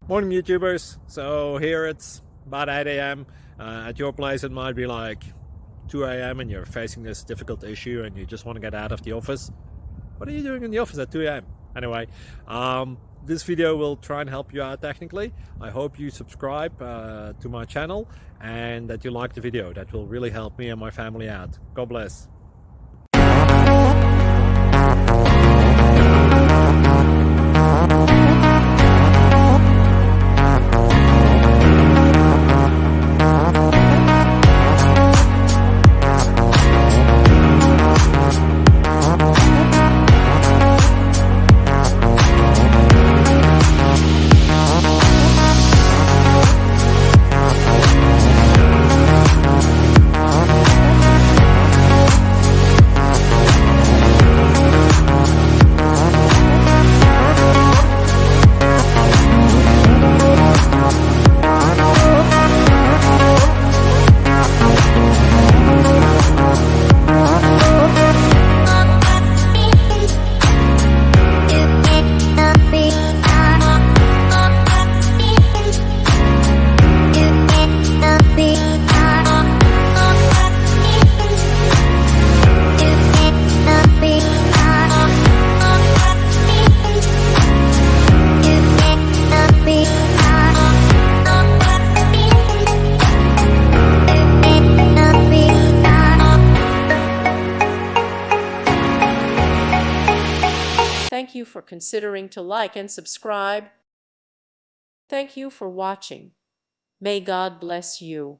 Morning YouTubers. So here it's about 8 a.m. At your place it might be like 2 a.m. and you're facing this difficult issue and you just want to get out of the office. What are you doing in the office at 2 a.m.? Anyway, this video will try and help you out technically. I hope you subscribe to my channel and that you like the video. That will really help me and my family out. God bless. Thank you for considering to like and subscribe. Thank you for watching. May God bless you.